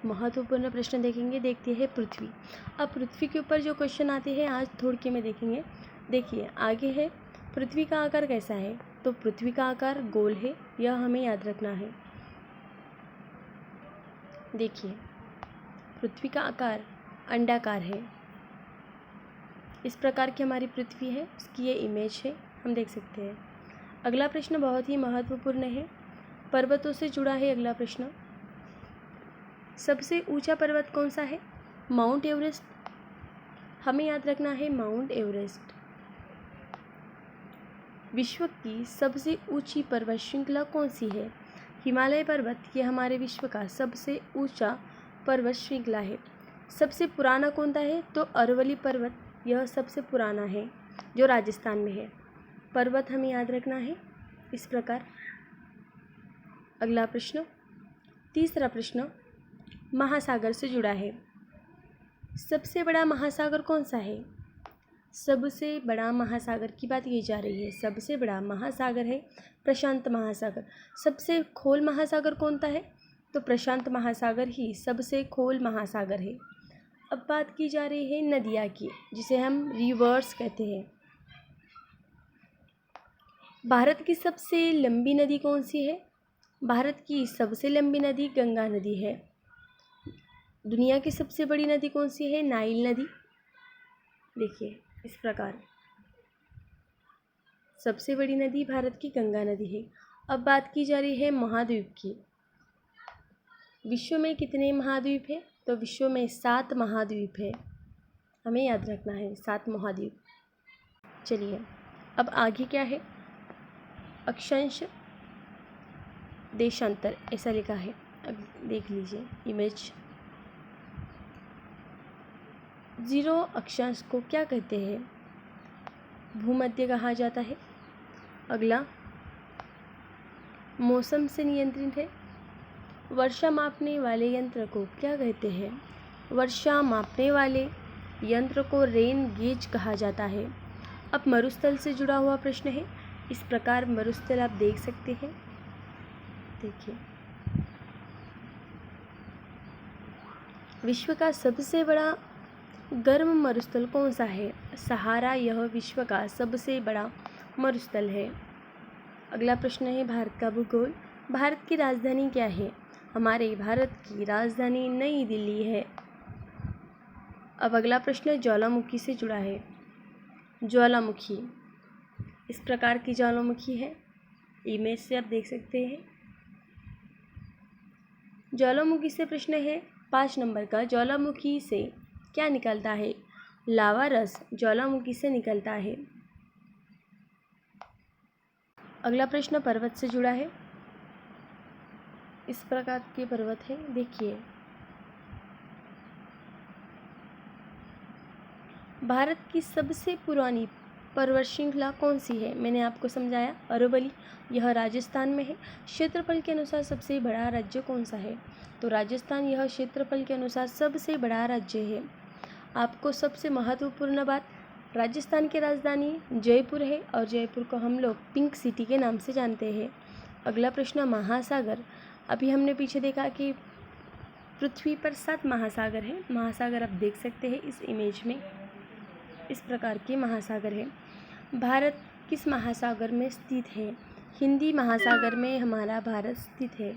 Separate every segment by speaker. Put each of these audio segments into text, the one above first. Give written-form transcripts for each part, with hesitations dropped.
Speaker 1: महत्वपूर्ण प्रश्न देखेंगे। देखते हैं पृथ्वी। अब पृथ्वी के ऊपर जो क्वेश्चन आते हैं आज थोड़ के में देखेंगे। देखिए आगे है, पृथ्वी का आकार कैसा है? तो पृथ्वी का आकार गोल है, यह हमें याद रखना है। देखिए पृथ्वी का आकार अंडाकार है। इस प्रकार की हमारी पृथ्वी है, उसकी ये इमेज है, हम देख सकते हैं। अगला प्रश्न बहुत ही महत्वपूर्ण है, पर्वतों से जुड़ा है अगला प्रश्न। सबसे ऊंचा पर्वत कौन सा है? माउंट एवरेस्ट, हमें याद रखना है माउंट एवरेस्ट। विश्व की सबसे ऊंची पर्वत श्रृंखला कौन सी है? हिमालय पर्वत, ये हमारे विश्व का सबसे ऊंचा पर्वत श्रृंखला है। सबसे पुराना कौन सा है? तो अरवली पर्वत, यह सबसे पुराना है जो राजस्थान में है। पर्वत हमें याद रखना है इस प्रकार। अगला प्रश्न, तीसरा प्रश्न महासागर से जुड़ा है। सबसे बड़ा महासागर कौन सा है? सबसे बड़ा महासागर की बात की जा रही है। सबसे बड़ा महासागर है प्रशांत महासागर। सबसे खोल महासागर कौन सा है? तो प्रशांत महासागर ही सबसे खोल महासागर है। अब बात की जा रही है नदियाँ की, जिसे हम रिवर्स कहते हैं। भारत की सबसे लंबी नदी कौन सी है? भारत की सबसे लंबी नदी गंगा नदी है। दुनिया की सबसे बड़ी नदी कौन सी है? नाइल नदी। देखिए इस प्रकार सबसे बड़ी नदी भारत की गंगा नदी है। अब बात की जा रही है महाद्वीप की। विश्व में कितने महाद्वीप हैं? तो विश्व में 7 महाद्वीप है, हमें याद रखना है 7 महाद्वीप। चलिए अब आगे क्या है? अक्षांश देशांतर ऐसा लिखा है, अब देख लीजिए इमेज। 0 अक्षांश को क्या कहते हैं? भूमध्य कहा जाता है। अगला मौसम से नियंत्रित है। वर्षा मापने वाले यंत्र को क्या कहते हैं? वर्षा मापने वाले यंत्र को रेन गेज कहा जाता है। अब मरुस्थल से जुड़ा हुआ प्रश्न है। इस प्रकार मरुस्थल आप देख सकते हैं। देखिए विश्व का सबसे बड़ा गर्म मरुस्थल कौन सा है? सहारा, यह विश्व का सबसे बड़ा मरुस्थल है। अगला प्रश्न है भारत का भूगोल। भारत की राजधानी क्या है? हमारे भारत की राजधानी नई दिल्ली है। अब अगला प्रश्न ज्वालामुखी से जुड़ा है। ज्वालामुखी इस प्रकार की ज्वालामुखी है, इमेज से आप देख सकते हैं। ज्वालामुखी से प्रश्न है 5 नंबर का, ज्वालामुखी से क्या निकलता है? लावा रस ज्वालामुखी से निकलता है। अगला प्रश्न पर्वत से जुड़ा है। इस प्रकार के पर्वत है, देखिए भारत की सबसे पुरानी पर्वत श्रृंखला कौन सी है? मैंने आपको समझाया अरवली, यह राजस्थान में है। क्षेत्रफल के अनुसार सबसे बड़ा राज्य कौन सा है? तो राजस्थान यह क्षेत्रफल के अनुसार सबसे बड़ा राज्य है। आपको सबसे महत्वपूर्ण बात, राजस्थान की राजधानी जयपुर है और जयपुर को हम लोग पिंक सिटी के नाम से जानते हैं। अगला प्रश्न महासागर। अभी हमने पीछे देखा कि पृथ्वी पर 7 महासागर हैं। महासागर आप देख सकते हैं इस इमेज में। इस प्रकार के महासागर है। भारत किस महासागर में स्थित है? हिंदी महासागर में हमारा भारत स्थित है।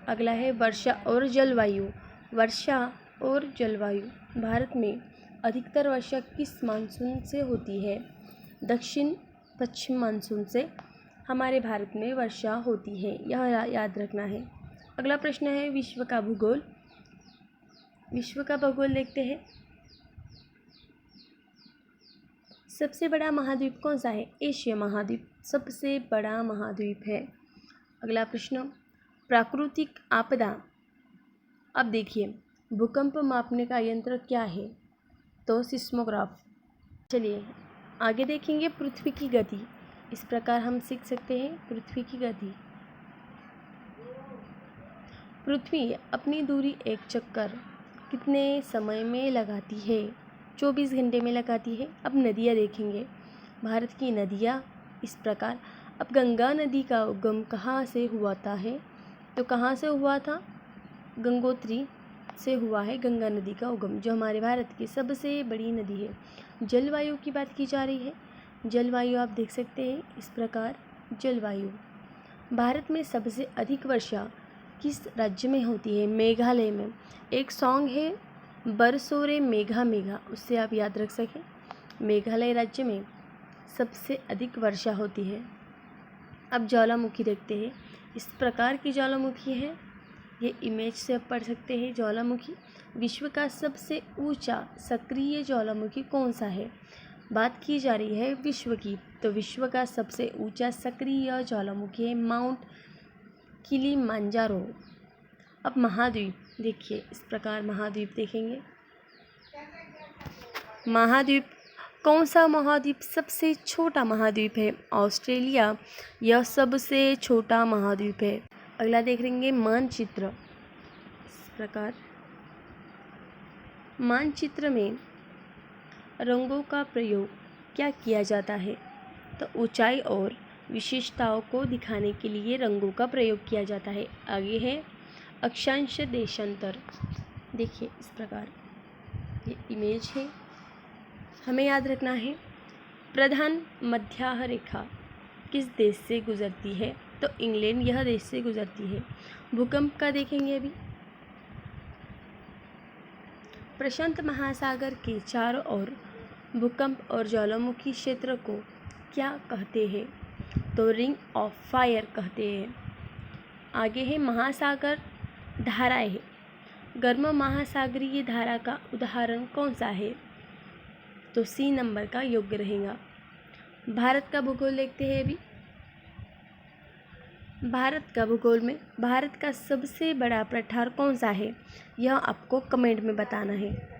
Speaker 1: अगला है वर्षा और जलवायु। वर्षा और जलवायु, भारत में अधिकतर वर्षा किस मानसून से होती है? दक्षिण पश्चिम मानसून से हमारे भारत में वर्षा होती है, यह याद रखना है। अगला प्रश्न है विश्व का भूगोल। विश्व का भूगोल देखते हैं। सबसे बड़ा महाद्वीप कौन सा है? एशिया महाद्वीप सबसे बड़ा महाद्वीप है। अगला प्रश्न प्राकृतिक आपदा। अब देखिए भूकंप मापने का यंत्र क्या है? तो सिस्मोग्राफ। चलिए आगे देखेंगे पृथ्वी की गति। इस प्रकार हम सीख सकते हैं पृथ्वी की गति। पृथ्वी अपनी दूरी एक चक्कर कितने समय में लगाती है? 24 घंटे में लगाती है। अब नदियाँ देखेंगे, भारत की नदियाँ इस प्रकार। अब गंगा नदी का उगम कहाँ से हुआ था है? तो कहाँ से हुआ था? गंगोत्री से हुआ है गंगा नदी का उगम, जो हमारे भारत की सबसे बड़ी नदी है। जलवायु की बात की जा रही है। जलवायु आप देख सकते हैं इस प्रकार। जलवायु भारत में सबसे अधिक वर्षा किस राज्य में होती है? मेघालय में। एक सॉन्ग है बरसोरे मेघा मेघा, उससे आप याद रख सकें। मेघालय राज्य में सबसे अधिक वर्षा होती है। अब ज्वालामुखी देखते हैं। इस प्रकार की ज्वालामुखी है, ये इमेज से आप पढ़ सकते हैं। ज्वालामुखी विश्व का सबसे ऊंचा सक्रिय ज्वालामुखी कौन सा है? बात की जा रही है विश्व की, तो विश्व का सबसे ऊंचा सक्रिय ज्वालामुखी है माउंट किलिमांजारो। अब महाद्वीप देखिए, इस प्रकार महाद्वीप देखेंगे। महाद्वीप, कौन सा महाद्वीप सबसे छोटा महाद्वीप है? ऑस्ट्रेलिया, यह सबसे छोटा महाद्वीप है। अगला देख लेंगे मानचित्र। इस प्रकार मानचित्र में रंगों का प्रयोग क्या किया जाता है? तो ऊंचाई और विशेषताओं को दिखाने के लिए रंगों का प्रयोग किया जाता है। आगे है अक्षांश देशांतर। देखिए इस प्रकार ये इमेज है, हमें याद रखना है। प्रधान मध्य रेखा किस देश से गुजरती है? तो इंग्लैंड, यह देश से गुजरती है। भूकंप का देखेंगे अभी। प्रशांत महासागर के चारों ओर भूकंप और ज्वालामुखी क्षेत्र को क्या कहते हैं? तो रिंग ऑफ फायर कहते हैं। आगे है महासागर धाराएं है। गर्म महासागरीय धारा का उदाहरण कौन सा है? तो सी नंबर का योग्य रहेगा। भारत का भूगोल देखते हैं अभी। भारत का भूगोल में भारत का सबसे बड़ा पठार कौन सा है? यह आपको कमेंट में बताना है।